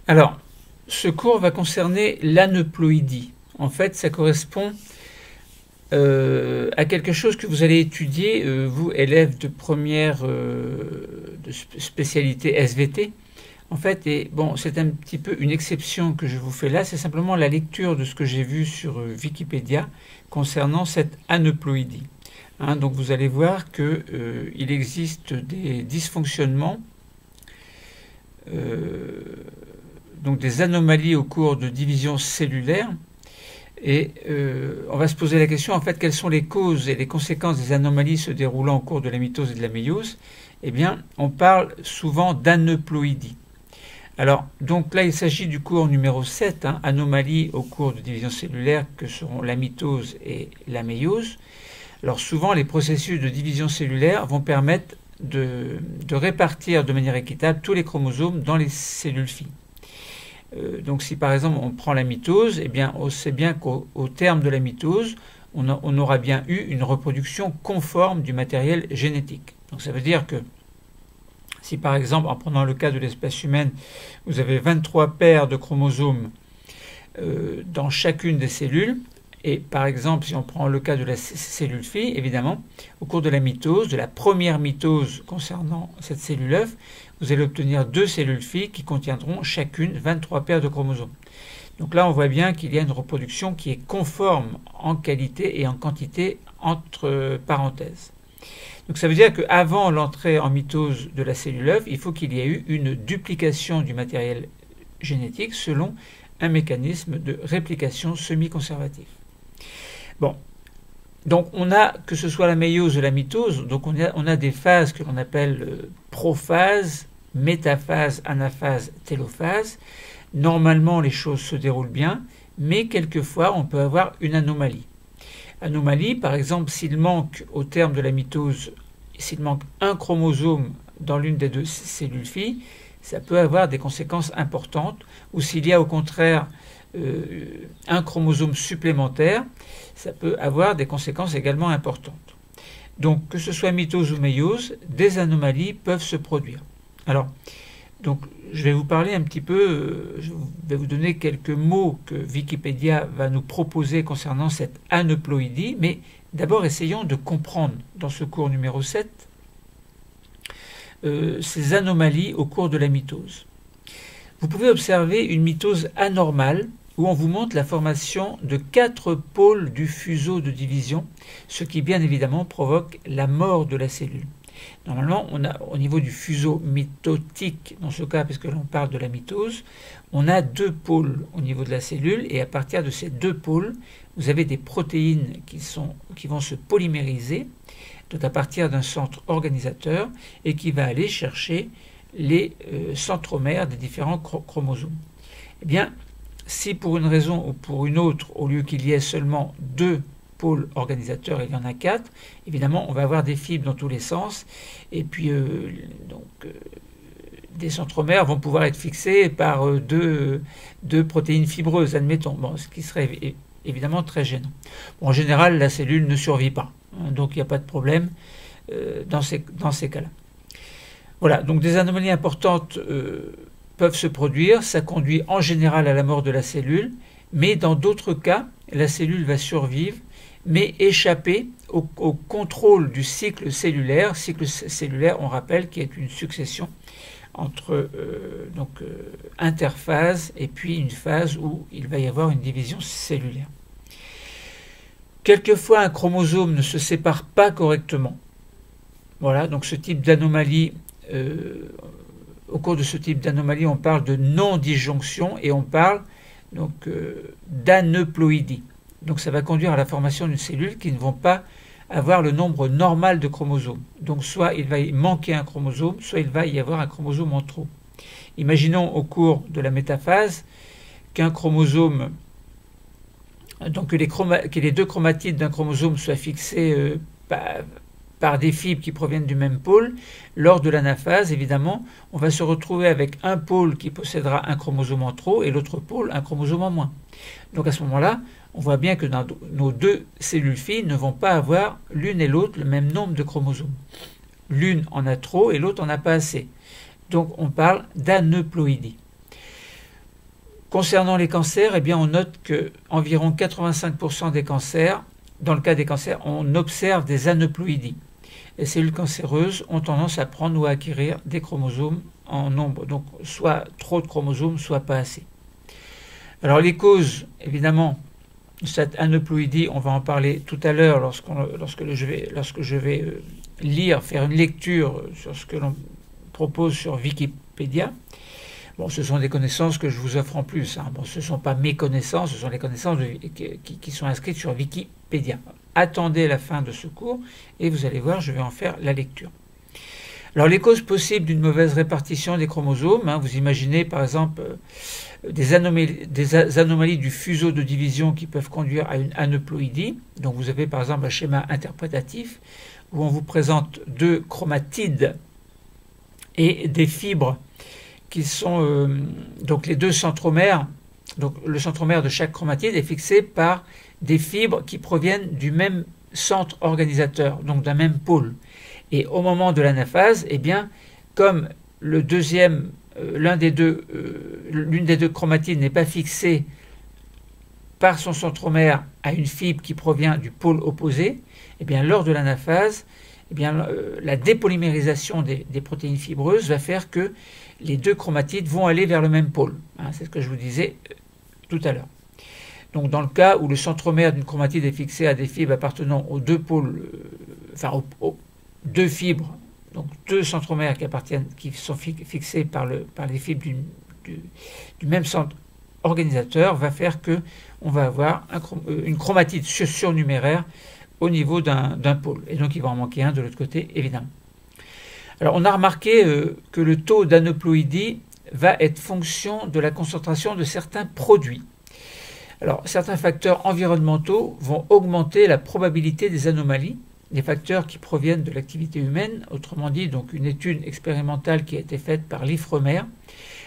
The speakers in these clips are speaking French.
Alors, ce cours va concerner l'aneuploïdie. En fait, ça correspond à quelque chose que vous allez étudier, vous, élèves de première de spécialité SVT. En fait, et bon, c'est un petit peu une exception que je vous fais là, c'est simplement la lecture de ce que j'ai vu sur Wikipédia concernant cette aneuploïdie. Hein, donc vous allez voir qu'il existe des dysfonctionnements, donc des anomalies au cours de division cellulaire. Et on va se poser la question, en fait, quelles sont les causes et les conséquences des anomalies se déroulant au cours de la mitose et de la méiose. Eh bien, on parle souvent d'aneuploïdie. Alors, donc là, il s'agit du cours numéro 7, hein, anomalies au cours de division cellulaire, que seront la mitose et la méiose. Alors, souvent, les processus de division cellulaire vont permettre de répartir de manière équitable tous les chromosomes dans les cellules filles. Donc si par exemple on prend la mitose, eh bien on sait bien qu'au terme de la mitose, on aura bien eu une reproduction conforme du matériel génétique. Donc ça veut dire que si par exemple, en prenant le cas de l'espèce humaine, vous avez 23 paires de chromosomes dans chacune des cellules, et par exemple si on prend le cas de la cellule fille, évidemment, au cours de la mitose, de la première mitose concernant cette cellule œuf, vous allez obtenir 2 cellules filles qui contiendront chacune 23 paires de chromosomes. Donc là, on voit bien qu'il y a une reproduction qui est conforme en qualité et en quantité entre parenthèses. Donc ça veut dire qu'avant l'entrée en mitose de la cellule œuf, il faut qu'il y ait eu une duplication du matériel génétique selon un mécanisme de réplication semi-conservatif. Bon, donc on a, que ce soit la méiose ou la mitose, donc on a des phases que l'on appelle prophase, métaphase, anaphase, télophase. Normalement, les choses se déroulent bien, mais quelquefois, on peut avoir une anomalie. Anomalie, par exemple, s'il manque, au terme de la mitose, s'il manque un chromosome dans l'une des 2 cellules filles, ça peut avoir des conséquences importantes, ou s'il y a au contraire un chromosome supplémentaire, ça peut avoir des conséquences également importantes. Donc, que ce soit mitose ou méiose, des anomalies peuvent se produire. Alors, donc, je vais vous parler un petit peu, je vais vous donner quelques mots que Wikipédia va nous proposer concernant cette aneuploïdie, mais d'abord essayons de comprendre dans ce cours numéro 7 ces anomalies au cours de la mitose. Vous pouvez observer une mitose anormale où on vous montre la formation de 4 pôles du fuseau de division, ce qui bien évidemment provoque la mort de la cellule. Normalement, on a au niveau du fuseau mitotique, dans ce cas, puisque l'on parle de la mitose, on a 2 pôles au niveau de la cellule, et à partir de ces 2 pôles, vous avez des protéines qui vont se polymériser, donc à partir d'un centre organisateur, et qui va aller chercher les centromères des différents chromosomes. Eh bien, si pour une raison ou pour une autre, au lieu qu'il y ait seulement 2 pôles organisateurs, il y en a 4, évidemment on va avoir des fibres dans tous les sens, et puis des centromères vont pouvoir être fixés par deux protéines fibreuses, admettons, bon, ce qui serait évidemment très gênant. Bon, en général, la cellule ne survit pas, hein, donc il n'y a pas de problème dans ces cas-là. Voilà, donc des anomalies importantes peuvent se produire, ça conduit en général à la mort de la cellule, mais dans d'autres cas, la cellule va survivre, mais échapper au contrôle du cycle cellulaire. Cycle cellulaire, on rappelle, qui est une succession entre interphase et puis une phase où il va y avoir une division cellulaire. Quelquefois, un chromosome ne se sépare pas correctement. Voilà, donc ce type d'anomalie, au cours de ce type d'anomalie, on parle de non-disjonction et on parle donc d'aneuploïdie. Donc ça va conduire à la formation d'une cellule qui ne vont pas avoir le nombre normal de chromosomes. Donc soit il va y manquer un chromosome, soit il va y avoir un chromosome en trop. Imaginons au cours de la métaphase qu'un chromosome, donc que les 2 chromatides d'un chromosome soient fixés par des fibres qui proviennent du même pôle. Lors de l'anaphase, évidemment, on va se retrouver avec un pôle qui possédera un chromosome en trop et l'autre pôle un chromosome en moins. Donc à ce moment-là, on voit bien que dans nos 2 cellules filles ne vont pas avoir l'une et l'autre le même nombre de chromosomes. L'une en a trop et l'autre en a pas assez. Donc on parle d'aneuploïdie. Concernant les cancers, eh bien, on note que environ 85% des cancers, dans le cas des cancers, on observe des aneuploïdies. Les cellules cancéreuses ont tendance à prendre ou à acquérir des chromosomes en nombre, donc soit trop de chromosomes, soit pas assez. Alors les causes, évidemment, de cette aneuploïdie, on va en parler tout à l'heure lorsque je vais faire une lecture sur ce que l'on propose sur Wikipédia. Bon, ce sont des connaissances que je vous offre en plus. Hein. Bon, ce ne sont pas mes connaissances, ce sont les connaissances qui sont inscrites sur Wikipédia. Attendez la fin de ce cours et vous allez voir, je vais en faire la lecture. Alors, les causes possibles d'une mauvaise répartition des chromosomes, hein, vous imaginez par exemple des anomalies du fuseau de division qui peuvent conduire à une aneuploïdie. Donc, vous avez par exemple un schéma interprétatif où on vous présente deux chromatides et des fibres qui sont donc les deux centromères. Donc le centromère de chaque chromatide est fixé par des fibres qui proviennent du même centre organisateur, donc d'un même pôle. Et au moment de l'anaphase, eh bien, comme l'une des deux chromatides n'est pas fixée par son centromère à une fibre qui provient du pôle opposé, eh bien, lors de l'anaphase, eh bien, la dépolymérisation des protéines fibreuses va faire que les deux chromatides vont aller vers le même pôle. Hein, c'est ce que je vous disais tout à l'heure. Donc dans le cas où le centromère d'une chromatide est fixé à des fibres appartenant aux deux pôles, aux deux fibres, donc deux centromères qui sont fixés par les fibres du même centre organisateur, va faire que on va avoir une chromatide surnuméraire au niveau d'un pôle. Et donc il va en manquer un de l'autre côté, évidemment. Alors on a remarqué que le taux d'aneuploïdie va être fonction de la concentration de certains produits. Alors certains facteurs environnementaux vont augmenter la probabilité des anomalies, des facteurs qui proviennent de l'activité humaine. Autrement dit, donc une étude expérimentale qui a été faite par l'IFREMER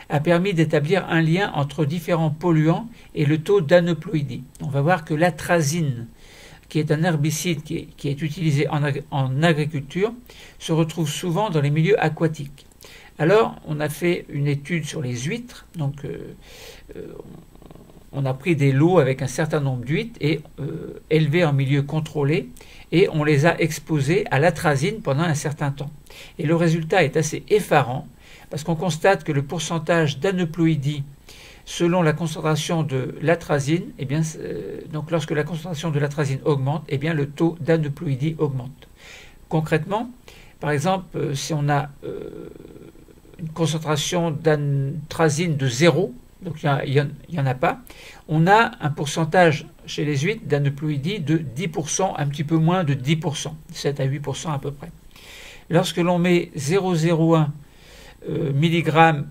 a permis d'établir un lien entre différents polluants et le taux d'aneuploïdie. On va voir que l'atrazine, qui est un herbicide qui est utilisé en agriculture, se retrouve souvent dans les milieux aquatiques. Alors, on a fait une étude sur les huîtres, donc on a pris des lots avec un certain nombre d'huîtres et élevés en milieu contrôlé, et on les a exposés à l'atrazine pendant un certain temps. Et le résultat est assez effarant, parce qu'on constate que le pourcentage d'aneuploïdie selon la concentration de l'atrazine, eh bien, donc lorsque la concentration de l'atrazine augmente, eh bien, le taux d'aneuploïdie augmente. Concrètement, par exemple, si on a une concentration d'atrazine de 0, donc il n'y en a pas, on a un pourcentage chez les huîtres d'aneuploïdie de 10%, un petit peu moins de 10%, 7 à 8% à peu près. Lorsque l'on met 0,01 mg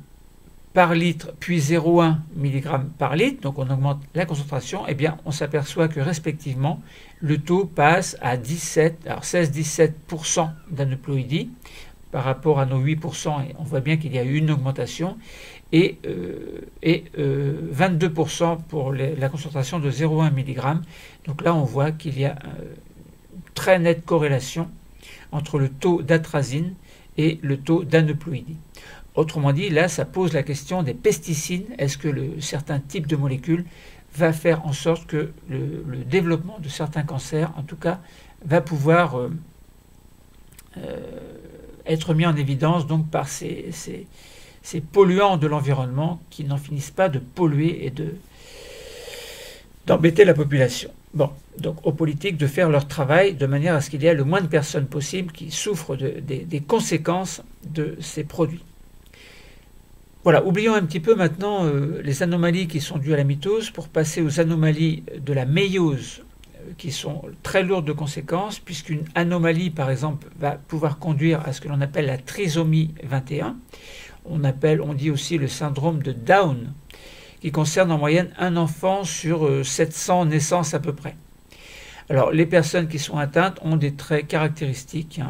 par litre, puis 0,1 mg par litre, donc on augmente la concentration, eh bien on s'aperçoit que respectivement, le taux passe à 16-17% d'aneuploïdie par rapport à nos 8%, et on voit bien qu'il y a eu une augmentation, et 22% pour la concentration de 0,1 mg. Donc là, on voit qu'il y a une très nette corrélation entre le taux d'atrazine et le taux d'aneuploïdie. Autrement dit, là, ça pose la question des pesticides. Est-ce que certains types de molécules va faire en sorte que le développement de certains cancers, en tout cas, va pouvoir être mis en évidence donc par ces polluants de l'environnement qui n'en finissent pas de polluer et d'embêter la population. Bon, donc aux politiques de faire leur travail de manière à ce qu'il y ait le moins de personnes possible qui souffrent des conséquences de ces produits. Voilà, oublions un petit peu maintenant les anomalies qui sont dues à la mitose pour passer aux anomalies de la méiose qui sont très lourdes de conséquences, puisqu'une anomalie, par exemple, va pouvoir conduire à ce que l'on appelle la trisomie 21. On dit aussi le syndrome de Down, qui concerne en moyenne un enfant sur 700 naissances à peu près. Alors, les personnes qui sont atteintes ont des traits caractéristiques.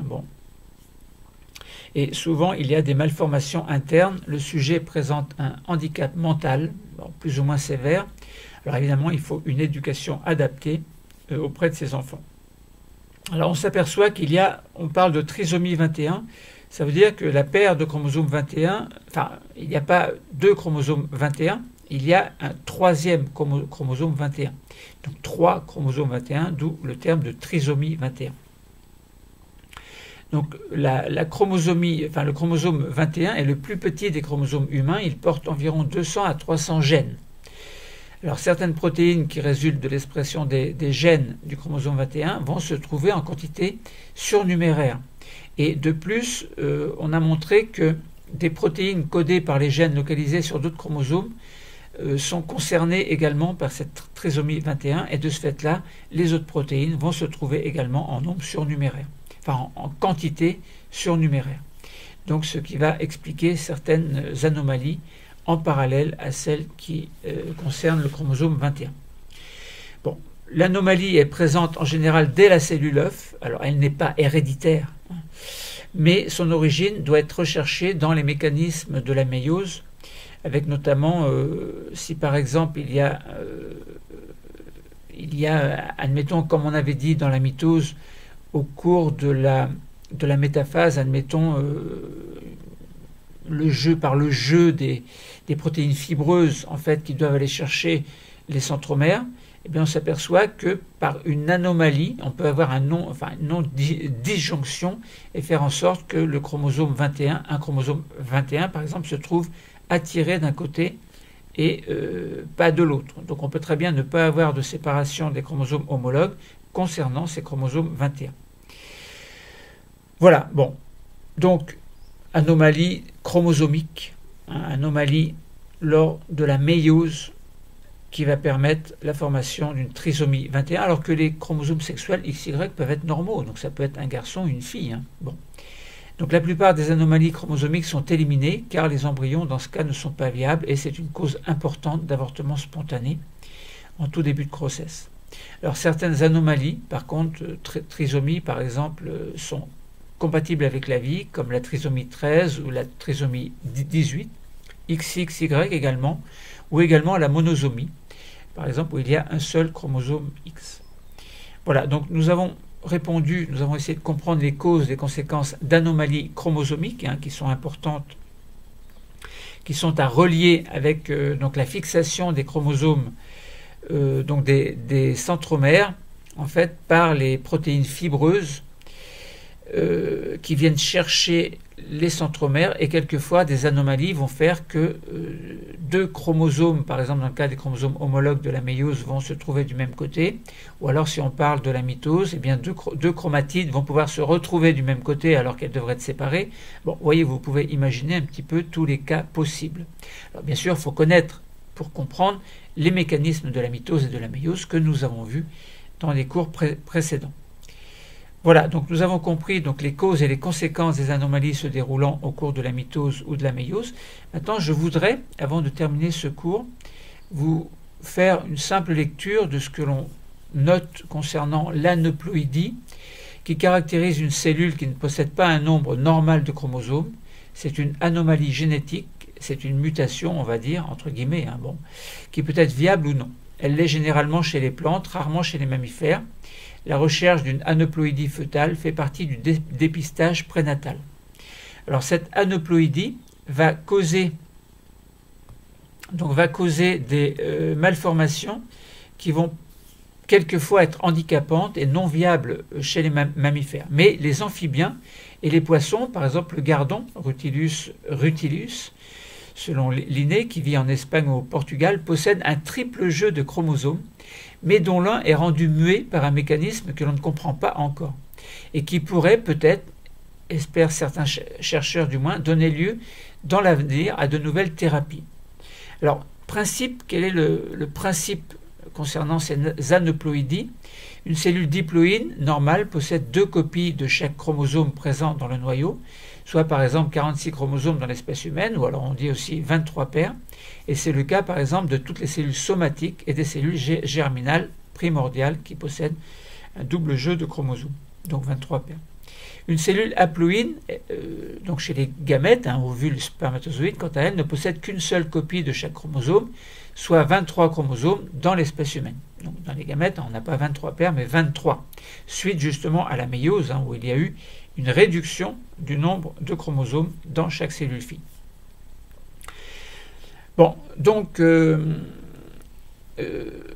Et souvent, il y a des malformations internes. Le sujet présente un handicap mental, plus ou moins sévère. Alors évidemment, il faut une éducation adaptée auprès de ces enfants. Alors on s'aperçoit on parle de trisomie 21, ça veut dire que la paire de chromosomes 21, il n'y a pas deux chromosomes 21, il y a un troisième chromosome 21. Donc 3 chromosomes 21, d'où le terme de trisomie 21. Donc le chromosome 21 est le plus petit des chromosomes humains. Il porte environ 200 à 300 gènes. Alors certaines protéines qui résultent de l'expression des gènes du chromosome 21 vont se trouver en quantité surnuméraire. Et de plus, on a montré que des protéines codées par les gènes localisés sur d'autres chromosomes sont concernées également par cette trisomie 21, et de ce fait-là, les autres protéines vont se trouver également en nombre surnuméraire, enfin en quantité surnuméraire. Donc ce qui va expliquer certaines anomalies en parallèle à celles qui concernent le chromosome 21. Bon, l'anomalie est présente en général dès la cellule œuf, alors elle n'est pas héréditaire, mais son origine doit être recherchée dans les mécanismes de la méiose, avec notamment, si par exemple il y a, admettons, comme on avait dit dans la mitose, au cours de la métaphase, admettons, par le jeu des protéines fibreuses, en fait, qui doivent aller chercher les centromères, eh bien, on s'aperçoit que par une anomalie, on peut avoir une non-disjonction et faire en sorte que le chromosome 21, un chromosome 21 par exemple, se trouve attiré d'un côté et pas de l'autre. Donc on peut très bien ne pas avoir de séparation des chromosomes homologues concernant ces chromosomes 21. Voilà, bon. Donc, anomalie chromosomique, anomalie lors de la méiose, qui va permettre la formation d'une trisomie 21, alors que les chromosomes sexuels XY peuvent être normaux, donc ça peut être un garçon ou une fille. Bon. Donc la plupart des anomalies chromosomiques sont éliminées, car les embryons dans ce cas ne sont pas viables, et c'est une cause importante d'avortement spontané en tout début de grossesse. Alors certaines anomalies, par contre, trisomies par exemple, sont compatibles avec la vie, comme la trisomie 13 ou la trisomie 18, XXY également, ou également la monosomie, par exemple, où il y a un seul chromosome X. Voilà, donc nous avons répondu, nous avons essayé de comprendre les causes, les conséquences d'anomalies chromosomiques, qui sont importantes, qui sont à relier avec donc la fixation des chromosomes, donc des centromères, en fait, par les protéines fibreuses qui viennent chercher les centromères, et quelquefois des anomalies vont faire que deux chromosomes, par exemple dans le cas des chromosomes homologues de la méiose, vont se trouver du même côté, ou alors si on parle de la mitose, eh bien deux chromatides vont pouvoir se retrouver du même côté alors qu'elles devraient être séparées. Bon, voyez, vous pouvez imaginer un petit peu tous les cas possibles. Alors bien sûr, il faut connaître pour comprendre les mécanismes de la mitose et de la méiose que nous avons vus dans les cours précédents. Voilà, donc nous avons compris donc, les causes et les conséquences des anomalies se déroulant au cours de la mitose ou de la méiose. Maintenant, je voudrais, avant de terminer ce cours, vous faire une simple lecture de ce que l'on note concernant l'aneuploïdie, qui caractérise une cellule qui ne possède pas un nombre normal de chromosomes. C'est une anomalie génétique, c'est une mutation, on va dire, entre guillemets, qui peut être viable ou non. Elle l'est généralement chez les plantes, rarement chez les mammifères. La recherche d'une aneuploïdie fœtale fait partie du dépistage prénatal. Alors cette aneuploïdie va causer des malformations qui vont quelquefois être handicapantes et non viables chez les mammifères. Mais les amphibiens et les poissons, par exemple le gardon, Rutilus rutilus, selon Linné, qui vit en Espagne ou au Portugal, possèdent un triple jeu de chromosomes, mais dont l'un est rendu muet par un mécanisme que l'on ne comprend pas encore, et qui pourrait peut-être, espèrent certains chercheurs du moins, donner lieu dans l'avenir à de nouvelles thérapies. Alors, quel est le principe concernant ces aneuploïdies? Une cellule diploïde normale possède 2 copies de chaque chromosome présent dans le noyau, soit par exemple 46 chromosomes dans l'espèce humaine, ou alors on dit aussi 23 paires, et c'est le cas par exemple de toutes les cellules somatiques et des cellules germinales primordiales qui possèdent un double jeu de chromosomes, donc 23 paires. Une cellule haploïde, donc chez les gamètes, ovules, spermatozoïdes, quant à elle, ne possède qu'une seule copie de chaque chromosome, soit 23 chromosomes dans l'espèce humaine. Donc dans les gamètes, on n'a pas 23 paires, mais 23, suite justement à la méiose, où il y a eu une réduction du nombre de chromosomes dans chaque cellule fille. Bon, donc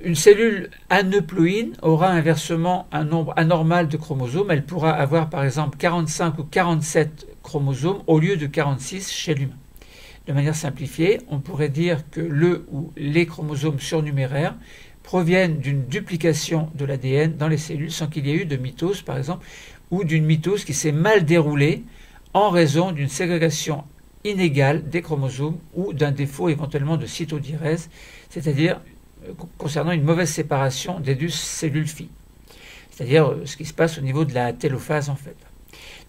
une cellule aneuploïde aura inversement un nombre anormal de chromosomes. Elle pourra avoir par exemple 45 ou 47 chromosomes au lieu de 46 chez l'humain. De manière simplifiée, on pourrait dire que le ou les chromosomes surnuméraires proviennent d'une duplication de l'ADN dans les cellules sans qu'il y ait eu de mitose par exemple, ou d'une mitose qui s'est mal déroulée en raison d'une ségrégation inégale des chromosomes ou d'un défaut éventuellement de cytodirèse, c'est-à-dire concernant une mauvaise séparation des deux cellules filles, c'est-à-dire ce qui se passe au niveau de la télophase en fait.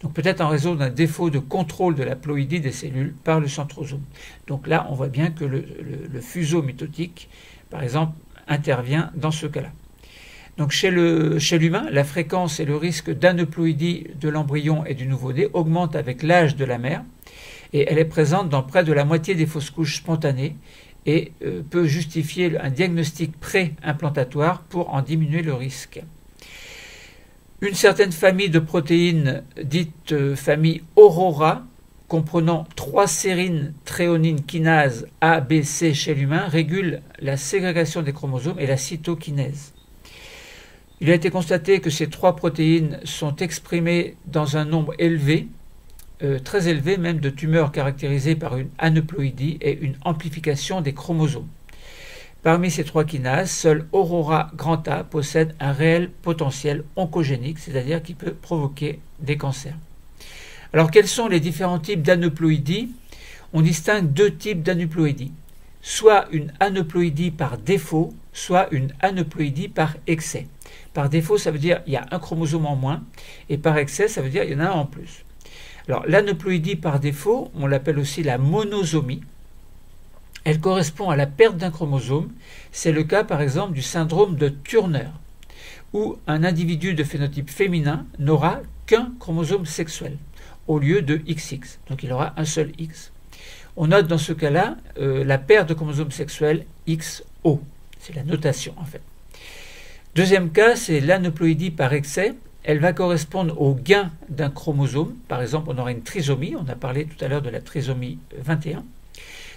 Donc peut-être en raison d'un défaut de contrôle de la ploïdie des cellules par le centrosome. Donc là, on voit bien que le fuseau mitotique, par exemple, intervient dans ce cas-là. Donc chez l'humain, la fréquence et le risque d'aneuploïdie de l'embryon et du nouveau-né augmentent avec l'âge de la mère, et elle est présente dans près de la moitié des fausses couches spontanées et peut justifier un diagnostic pré-implantatoire pour en diminuer le risque. Une certaine famille de protéines, dite famille Aurora, comprenant 3 sérines tréonine kinase A, B, C chez l'humain, régule la ségrégation des chromosomes et la cytokinèse. Il a été constaté que ces 3 protéines sont exprimées dans un nombre élevé, très élevé même, de tumeurs caractérisées par une aneuploïdie et une amplification des chromosomes. Parmi ces 3 kinases, seul Aurora grand A possède un réel potentiel oncogénique, c'est-à-dire qui peut provoquer des cancers. Alors quels sont les différents types d'aneuploïdie? On distingue 2 types d'aneuploïdie, soit une aneuploïdie par défaut, soit une aneuploïdie par excès. Par défaut, ça veut dire qu'il y a un chromosome en moins, et par excès, ça veut dire qu'il y en a un en plus. Alors l'aneuploïdie par défaut, on l'appelle aussi la monosomie. Elle correspond à la perte d'un chromosome. C'est le cas par exemple du syndrome de Turner, où un individu de phénotype féminin n'aura qu'un chromosome sexuel au lieu de XX. Donc il aura un seul X. On note dans ce cas-là la perte de chromosome sexuel XO. C'est la notation en fait. Deuxième cas, c'est l'aneuploïdie par excès. Elle va correspondre au gain d'un chromosome. Par exemple, on aura une trisomie. On a parlé tout à l'heure de la trisomie 21.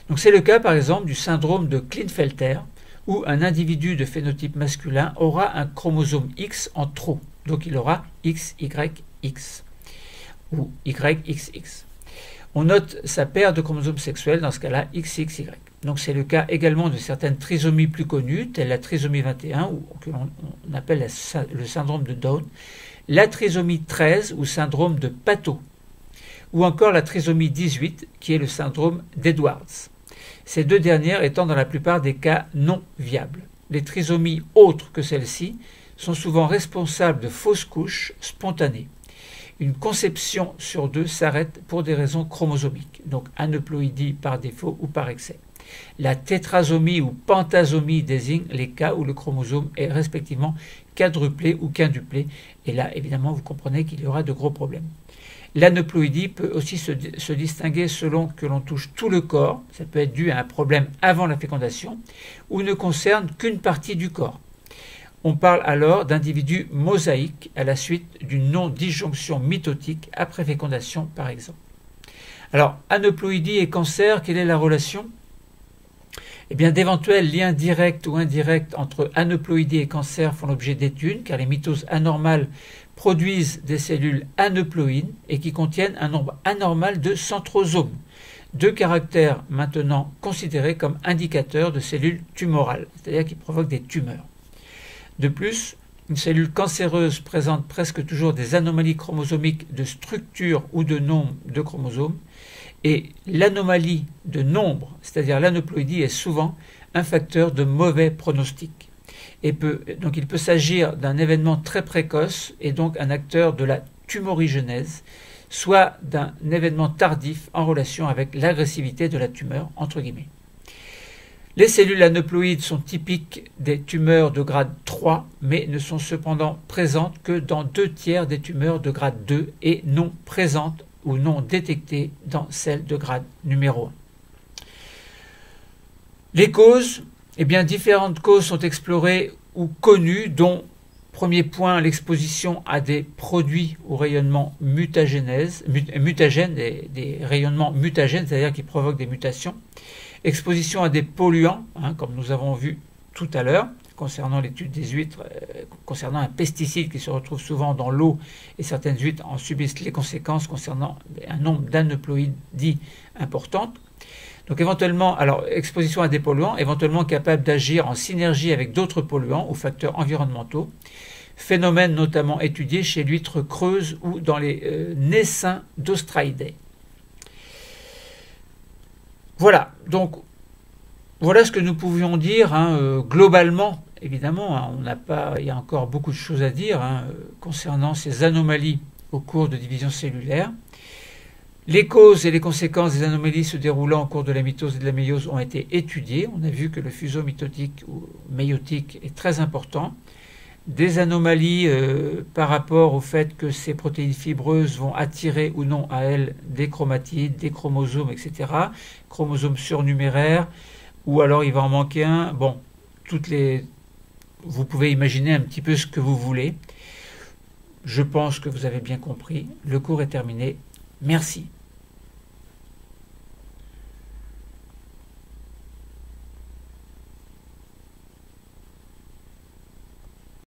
Donc c'est le cas par exemple du syndrome de Klinefelter, où un individu de phénotype masculin aura un chromosome X en trop. Donc il aura XYX ou YXX. On note sa perte de chromosome sexuel dans ce cas-là XXY. Donc c'est le cas également de certaines trisomies plus connues, telles la trisomie 21, ou que l'on appelle le syndrome de Down, la trisomie 13 ou syndrome de Patot, ou encore la trisomie 18 qui est le syndrome d'Edwards. Ces 2 dernières étant dans la plupart des cas non viables. Les trisomies autres que celles-ci sont souvent responsables de fausses couches spontanées. Une conception sur 2 s'arrête pour des raisons chromosomiques, donc aneuploïdie par défaut ou par excès. La tétrasomie ou pentasomie désigne les cas où le chromosome est respectivement quadruplé ou quintuplé, et là évidemment vous comprenez qu'il y aura de gros problèmes. L'aneuploïdie peut aussi se distinguer selon que l'on touche tout le corps, ça peut être dû à un problème avant la fécondation, ou ne concerne qu'une partie du corps. On parle alors d'individus mosaïques à la suite d'une non-disjonction mitotique après fécondation par exemple. Alors, aneuploïdie et cancer, quelle est la relation? Eh bien, d'éventuels liens directs ou indirects entre aneuploïdie et cancer font l'objet d'études, car les mitoses anormales produisent des cellules aneuploïdes et qui contiennent un nombre anormal de centrosomes, 2 caractères maintenant considérés comme indicateurs de cellules tumorales, c'est-à-dire qui provoquent des tumeurs. De plus, une cellule cancéreuse présente presque toujours des anomalies chromosomiques de structure ou de nombre de chromosomes, et l'anomalie de nombre, c'est-à-dire l'aneuploïdie, est souvent un facteur de mauvais pronostic. Donc il peut s'agir d'un événement très précoce et donc un acteur de la tumorigénèse, soit d'un événement tardif en relation avec l'agressivité de la tumeur, entre guillemets. Les cellules aneuploïdes sont typiques des tumeurs de grade 3, mais ne sont cependant présentes que dans 2/3 des tumeurs de grade 2 et non présentes ou non détectées dans celles de grade numéro 1. Les causes, eh bien, différentes causes sont explorées ou connues, dont, premier point, l'exposition à des produits au rayonnement mutagène, des rayonnements mutagènes, c'est-à-dire qui provoquent des mutations, Exposition à des polluants, hein, comme nous avons vu tout à l'heure, concernant l'étude des huîtres, concernant un pesticide qui se retrouve souvent dans l'eau, et certaines huîtres en subissent les conséquences concernant un nombre d'aneuploïdies importantes. Donc éventuellement, alors exposition à des polluants, éventuellement capable d'agir en synergie avec d'autres polluants ou facteurs environnementaux, phénomène notamment étudié chez l'huître creuse ou dans les naissins d'Ostraïdae. Voilà, donc voilà ce que nous pouvions dire globalement. Évidemment, il y a encore beaucoup de choses à dire concernant ces anomalies au cours de division cellulaire. Les causes et les conséquences des anomalies se déroulant au cours de la mitose et de la méiose ont été étudiées. On a vu que le fuseau mitotique ou méiotique est très important. Des anomalies par rapport au fait que ces protéines fibreuses vont attirer ou non à elles des chromatides, des chromosomes, etc. Chromosomes surnuméraires, ou alors il va en manquer un. Bon, vous pouvez imaginer un petit peu ce que vous voulez. Je pense que vous avez bien compris. Le cours est terminé. Merci.